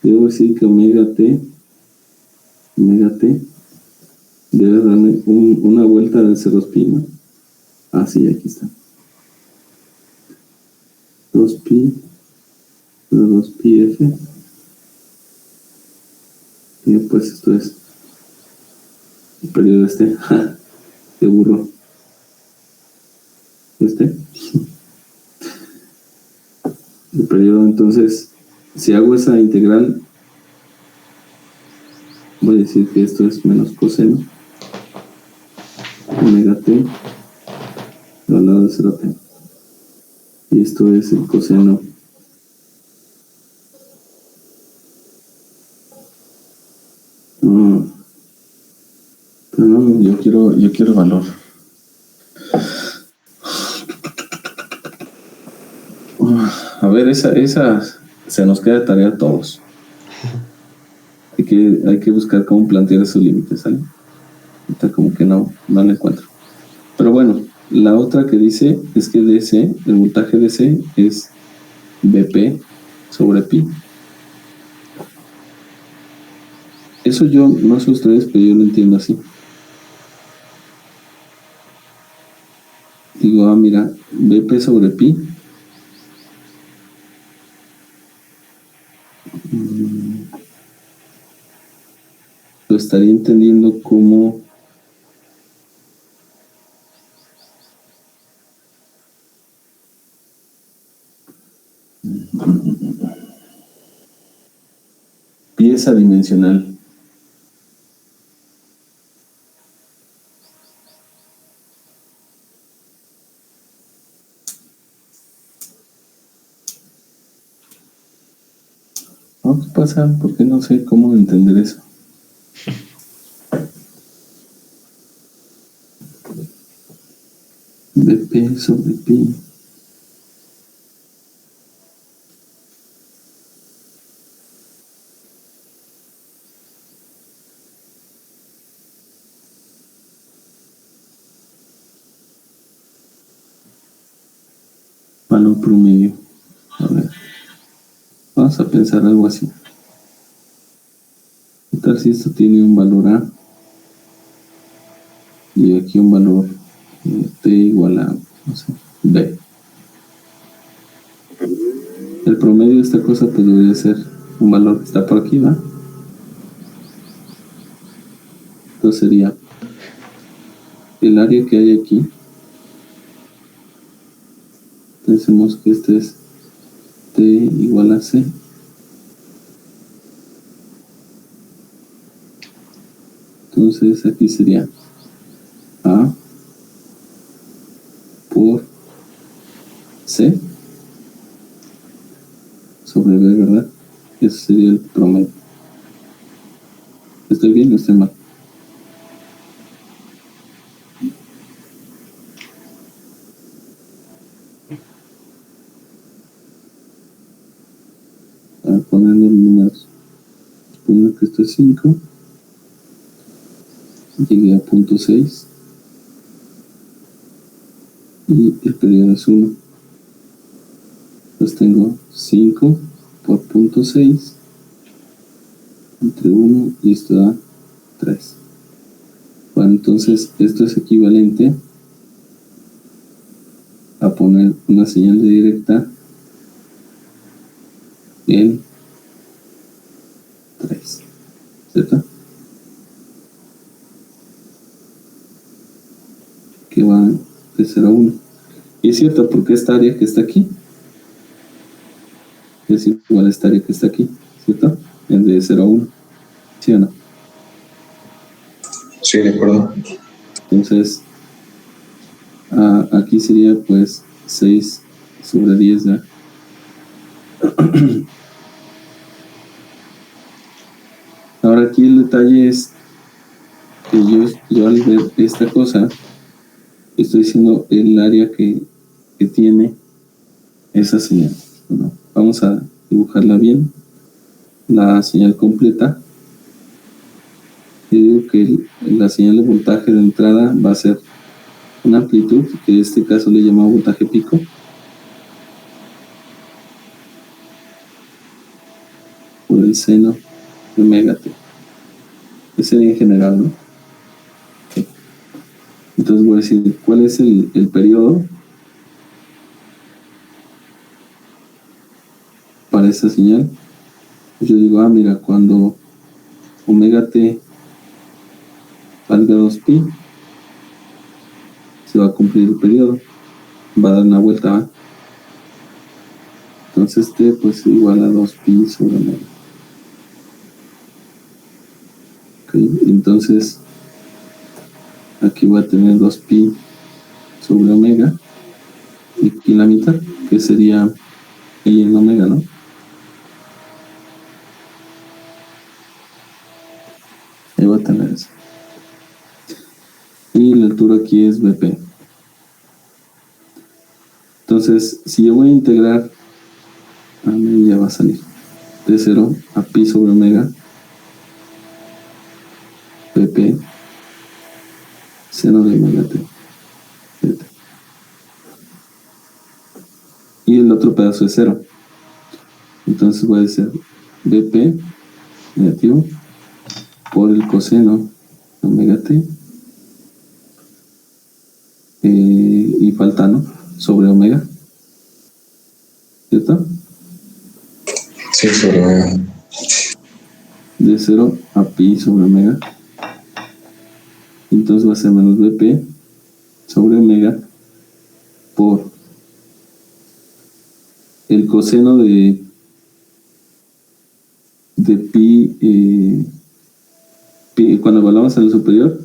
Debo decir que omega t debe darme una vuelta de 0 pi, ¿no? Ah, sí, aquí está. 2 pi, 2 pi f. Y pues esto es el periodo de burro. El periodo, entonces, si hago esa integral, voy a decir que esto es menos coseno omega t al lado de 0t. Y esto es el coseno pero no, yo quiero el valor. A ver, esa se nos queda de tarea a todos. Hay que buscar cómo plantear esos límites, ¿sale? Ahorita como que no la encuentro. Pero bueno, la otra que dice es que DC, el voltaje DC es BP sobre pi. Eso yo, no sé ustedes, pero yo lo entiendo así. Digo, mira, BP sobre pi. Lo estaría entendiendo como pieza dimensional. ¿No? ¿Qué pasa? Porque no sé cómo entender eso. BP sobre pi. Valor promedio. A ver. Vamos a pensar algo así. ¿Qué tal si esto tiene un valor A? Y aquí un valor T igual a, no sé, B. El promedio de esta cosa pues debería ser un valor que está por aquí, ¿va? Entonces sería el área que hay aquí. Pensemos que este es T igual a C. Entonces aquí sería A por C sobre B, ¿verdad? Ese sería el promedio. ¿Estoy bien o estoy mal? Poniendo los números. Pongo que esto es 5. Llegué a punto 6. Y el periodo es 1. Pues tengo 5 por punto 6 entre 1 y esto da 3. Bueno, entonces esto es equivalente a poner una señal de directa en 3, ¿cierto? Que va de 0 a 1. Y es cierto, porque esta área que está aquí es igual a esta área que está aquí, ¿cierto? Es de 0 a 1, ¿sí o no? Sí, de acuerdo. Entonces, aquí sería pues 6 sobre 10, ¿ya? Ahora aquí el detalle es que yo al ver esta cosa, estoy diciendo el área que tiene esa señal, ¿no? Vamos a dibujarla bien, la señal completa. Yo digo que la señal de voltaje de entrada va a ser una amplitud, que en este caso le llamamos voltaje pico, por el seno de omega t. Ese sería en general, ¿no? Entonces voy a decir, ¿cuál es el periodo para esta señal? Pues yo digo, mira, cuando omega t valga 2pi, se va a cumplir el periodo, va a dar una vuelta, ¿va? Entonces t pues igual a 2pi sobre omega. Okay. Entonces aquí voy a tener 2pi sobre omega y la mitad, que sería y en omega, ¿no? Ahí voy a tener eso. Y la altura aquí es bp. Entonces, si yo voy a integrar, a mí ya va a salir de 0 a pi sobre omega bp seno de omega t. Y el otro pedazo es 0. Entonces voy a decir bp negativo por el coseno de omega t y falta, ¿no? Sobre omega, ¿cierto? Sí, sobre omega. De 0 a pi sobre omega. Entonces va a ser menos bp sobre omega por el coseno de pi, cuando evaluamos en el superior,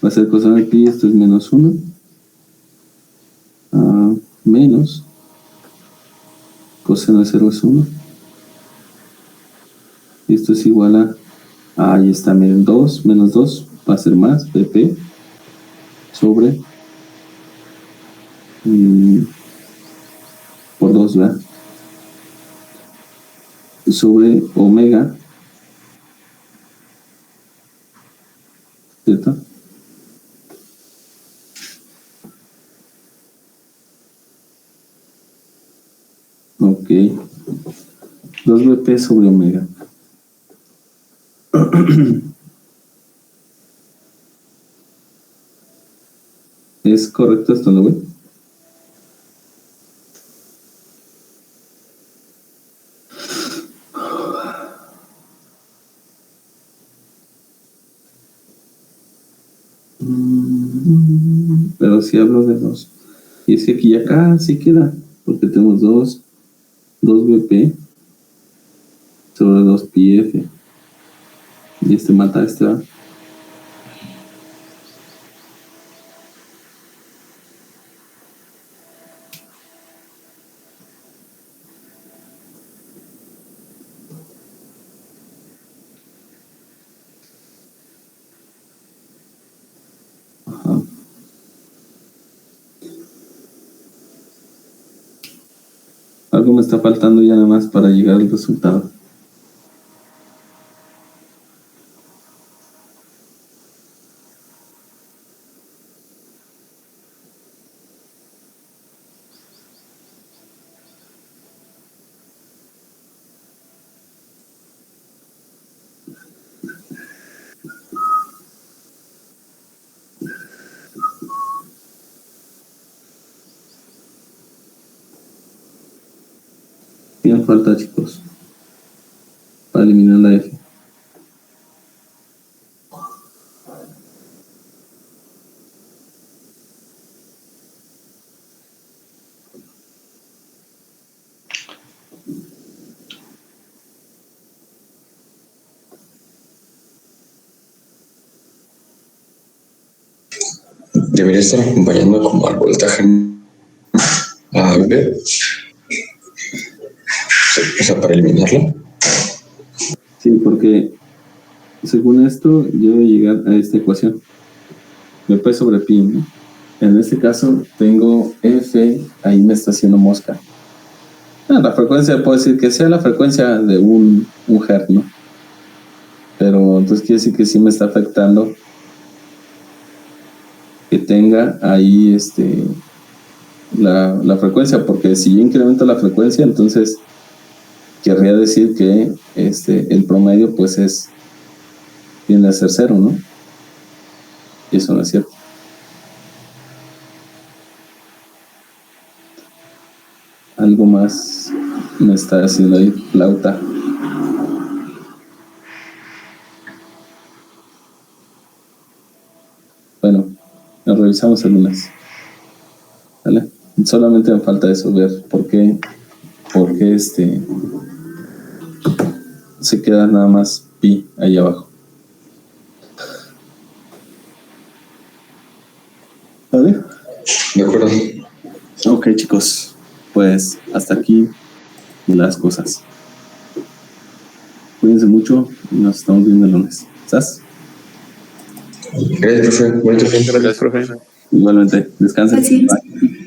va a ser coseno de pi, esto es menos 1, menos coseno de 0 es 1. Y esto es igual a, ahí está, miren, 2 menos 2 va a ser más, bp sobre por 2, ¿verdad? Sobre omega, ¿cierto? Ok. 2bp sobre omega. ¿Es correcto hasta donde voy? Pero si hablo de 2. Y es que aquí ya casi queda, porque tenemos 2bp sobre 2πf. Y este mata a este, ¿va? algo me está faltando ya nada más para llegar al resultado. ¿Qué falta, chicos? Para eliminar la F. Debería estar acompañando como al voltaje a B. O sea, para eliminarlo. Sí, porque según esto, yo voy a llegar a esta ecuación. P sobre pi, ¿no? En este caso, tengo F, ahí me está haciendo mosca. La frecuencia, puedo decir que sea la frecuencia de un hertz, ¿no? Pero entonces quiere decir que sí me está afectando que tenga ahí la frecuencia, porque si yo incremento la frecuencia, entonces querría decir que el promedio pues tiende a ser cero, ¿no? Y eso no es cierto. Algo más me está haciendo ahí flauta. Bueno, lo revisamos el lunes. ¿Vale? Solamente me falta eso, ver por qué se queda nada más pi ahí abajo. ¿Vale? De acuerdo. Ok, chicos, pues hasta aquí las cosas. Cuídense mucho y nos estamos viendo el lunes. ¿Estás? Gracias, profe. Bonito fin. Gracias, profe. Igualmente, descansen. Gracias. Bye.